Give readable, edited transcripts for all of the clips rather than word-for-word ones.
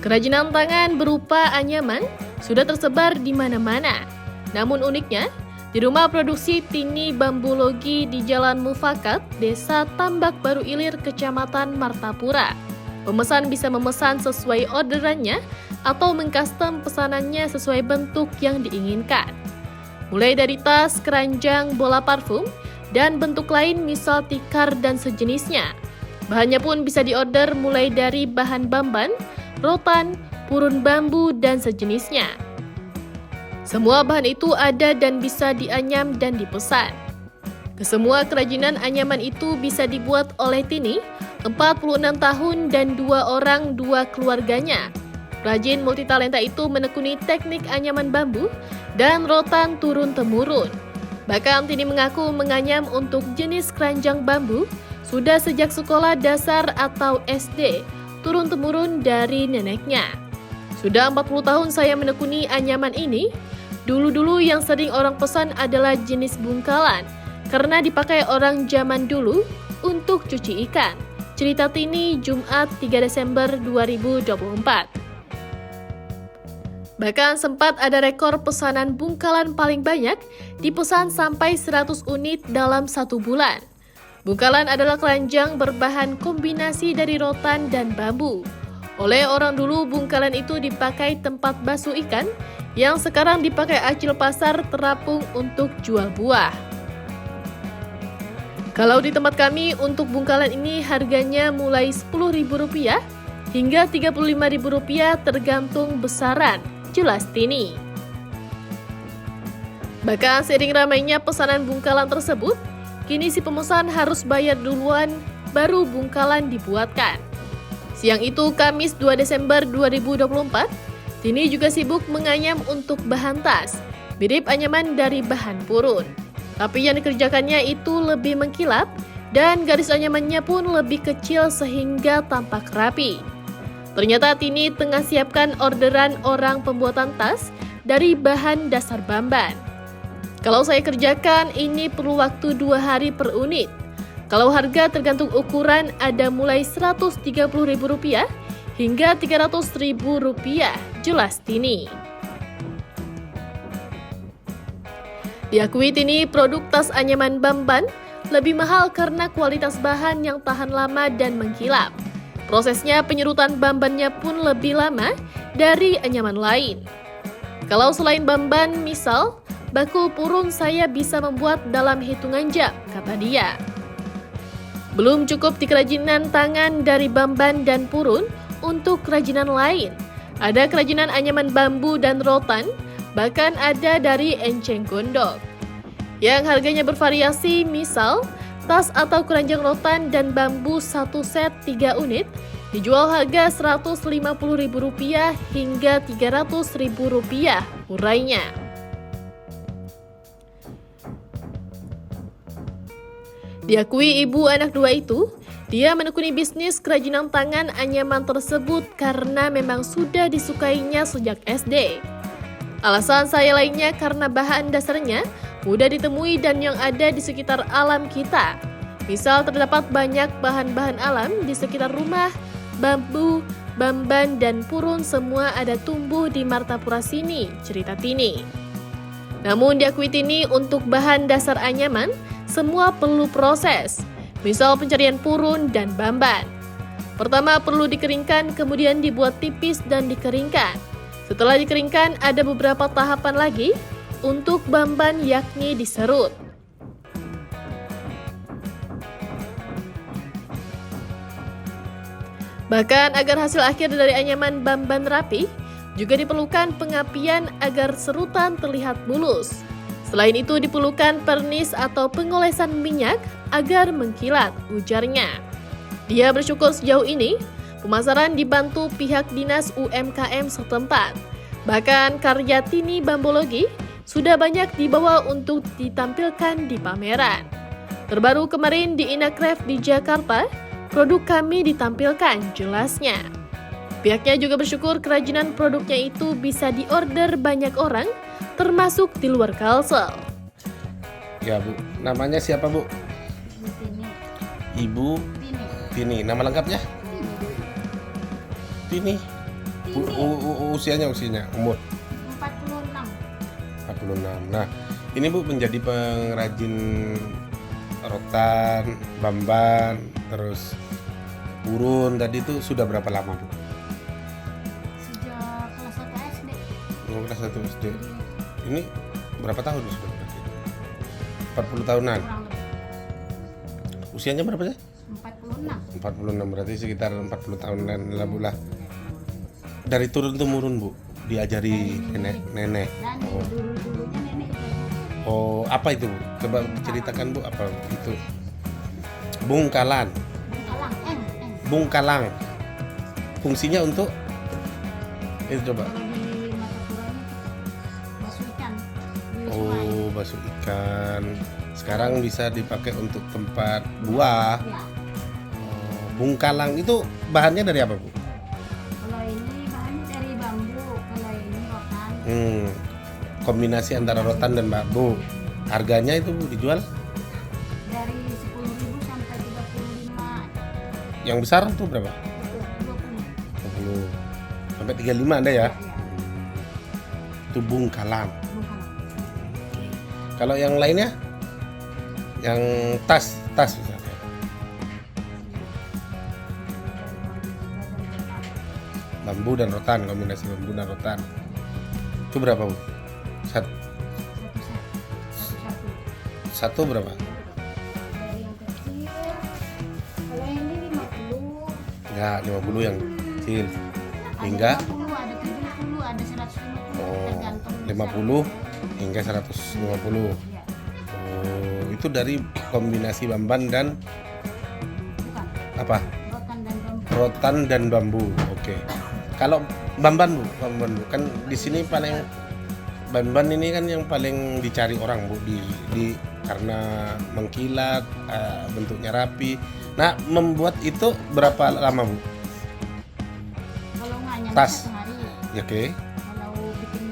Kerajinan tangan berupa anyaman sudah tersebar di mana-mana. Namun uniknya, di rumah produksi Tini Bambulogi di Jalan Mufakat, Desa Tambak Baru Ilir, Kecamatan Martapura, pemesan bisa memesan sesuai orderannya atau mengcustom pesanannya sesuai bentuk yang diinginkan. Mulai dari tas, keranjang, bola parfum, dan bentuk lain misal tikar dan sejenisnya. Bahannya pun bisa diorder mulai dari bahan bamban, rotan, purun bambu, dan sejenisnya. Semua bahan itu ada dan bisa dianyam dan dipesan. Kesemua kerajinan anyaman itu bisa dibuat oleh Tini, 46 tahun dan 2 orang 2 keluarganya. Perajin multitalenta itu menekuni teknik anyaman bambu dan rotan turun-temurun. Bahkan Tini mengaku menganyam untuk jenis keranjang bambu sudah sejak sekolah dasar atau SD, turun-temurun dari neneknya. Sudah 40 tahun saya menekuni anyaman ini. Dulu-dulu yang sering orang pesan adalah jenis bungkalan, karena dipakai orang zaman dulu untuk cuci ikan. Cerita Tini, Jumat 3 Desember 2024. Bahkan sempat ada rekor pesanan bungkalan paling banyak dipesan sampai 100 unit dalam 1 bulan. Bungkalan adalah keranjang berbahan kombinasi dari rotan dan bambu. Oleh orang dulu, bungkalan itu dipakai tempat basuh ikan yang sekarang dipakai acil pasar terapung untuk jual buah. Kalau di tempat kami, untuk bungkalan ini harganya mulai Rp10.000 hingga Rp35.000 tergantung besaran, jelas Tini. Bahkan seiring ramainya pesanan bungkalan tersebut, kini si pemesan harus bayar duluan baru bungkalan dibuatkan. Siang itu Kamis 2 Desember 2024, Tini juga sibuk menganyam untuk bahan tas, mirip anyaman dari bahan purun. Tapi yang dikerjakannya itu lebih mengkilap dan garis anyamannya pun lebih kecil sehingga tampak rapi. Ternyata Tini tengah siapkan orderan orang pembuatan tas dari bahan dasar bamban. Kalau saya kerjakan, ini perlu waktu 2 hari per unit. Kalau harga tergantung ukuran, ada mulai Rp130.000 hingga Rp300.000, jelas Tini. Diakui Tini, produk tas anyaman bamban lebih mahal karena kualitas bahan yang tahan lama dan mengkilap. Prosesnya penyerutan bambannya pun lebih lama dari anyaman lain. Kalau selain bamban, misal baku purun saya bisa membuat dalam hitungan jam, kata dia. Belum cukup di kerajinan tangan dari bamban dan purun, untuk kerajinan lain. Ada kerajinan anyaman bambu dan rotan, bahkan ada dari enceng gondok. Yang harganya bervariasi, misal tas atau keranjang rotan dan bambu 1 set 3 unit, dijual harga Rp150.000 hingga Rp300.000 urainya. Diakui ibu anak 2 itu, dia menekuni bisnis kerajinan tangan anyaman tersebut karena memang sudah disukainya sejak SD. Alasan saya lainnya karena bahan dasarnya mudah ditemui dan yang ada di sekitar alam kita. Misal terdapat banyak bahan-bahan alam di sekitar rumah, bambu, bamban, dan purun semua ada tumbuh di Martapura sini, cerita Tini. Namun diakui Tini, untuk bahan dasar anyaman, semua perlu proses, misal pencarian purun dan bamban. Pertama perlu dikeringkan, kemudian dibuat tipis dan dikeringkan. Setelah dikeringkan, ada beberapa tahapan lagi untuk bamban, yakni diserut. Bahkan agar hasil akhir dari anyaman bamban rapi, juga diperlukan pengapian agar serutan terlihat mulus. Selain itu diperlukan pernis atau pengolesan minyak agar mengkilat, ujarnya. Dia bersyukur sejauh ini pemasaran dibantu pihak dinas UMKM setempat. Bahkan karya Tini Bambulogi sudah banyak dibawa untuk ditampilkan di pameran. Terbaru kemarin di Inacraft di Jakarta, produk kami ditampilkan, jelasnya. Pihaknya juga bersyukur kerajinan produknya itu bisa diorder banyak orang, termasuk di luar Kalsel. Ya Bu, namanya siapa Bu? Ibu Tini. Tini. Nama lengkapnya? Tini. Usianya umur 46. 46. Nah, ini Bu menjadi pengrajin rotan, bamban, terus burun tadi itu sudah berapa lama Bu? Sejak kelas 1 SD. Kelas 1 SD. Ini berapa tahun sudah berarti? 40 tahunan. Kurang lebih. Usianya berapa sih? 46. 46 berarti sekitar 40 tahunan lah Bu lah. Dari turun temurun Bu, diajari nenek. Dan dulu-dulunya nenek itu. Oh, apa itu Bu? Coba ceritakan Bu, apa itu? Bungkalan. Bungkalang. Fungsinya untuk itu coba. Kalau di mata Qurannya basuh ikan di sungai. Oh, basuh ikan. Sekarang bisa dipakai untuk tempat buah. Ya. Oh, bungkalang itu bahannya dari apa Bu? Kalau ini bahannya dari bambu, kalau ini rotan. Kombinasi antara rotan dan bambu. Harganya itu Bu dijual? Dari 10.000 sampai 35. Yang besar tuh berapa? 20. 20. Sampai 35 ada ya? Ya. Itu bungkalang. Bungkalang. Kalau yang lainnya? Yang tas misalnya. Bambu dan rotan, kombinasi bambu dan rotan. Itu berapa Bu? Satu berapa? Dari yang kecil, kalau yang ini 50. Ya, 50 yang kecil. Hingga Ada 50, ada 70, ada 150, tergantung 50 hingga 150. Ya, Oh, itu dari kombinasi bamban dan bukan apa? rotan dan bambu. Rotan dan bambu. Oke. Kalau bamban Bu, kan di sini paling bamban ini kan yang paling dicari orang Bu di karena mengkilat, bentuknya rapi. Nah, membuat itu berapa lama Bu? Kalau nggak nyampe Tas. 1 hari, Ya, oke. kalau bikin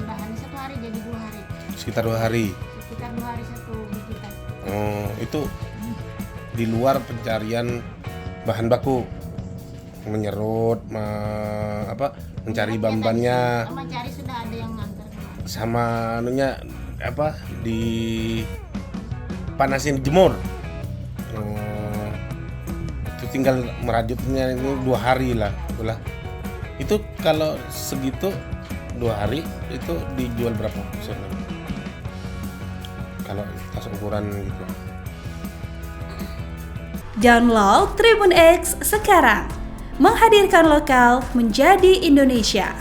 bahan 1 hari jadi 2 hari. Sekitar 2 hari. Sekitar 2 hari 1 bijitan. Oh, itu di luar pencarian bahan baku, menyerut, mencari bambannya, Sama cari sudah ada yang ngantar. sama anunya di panasin jemur. Oh, itu tinggal merajutnya ini 2 hari lah, itulah. Itu kalau segitu 2 hari itu dijual berapa? Kalau tas ukuran gitu. Download Tribun X sekarang, menghadirkan lokal menjadi Indonesia.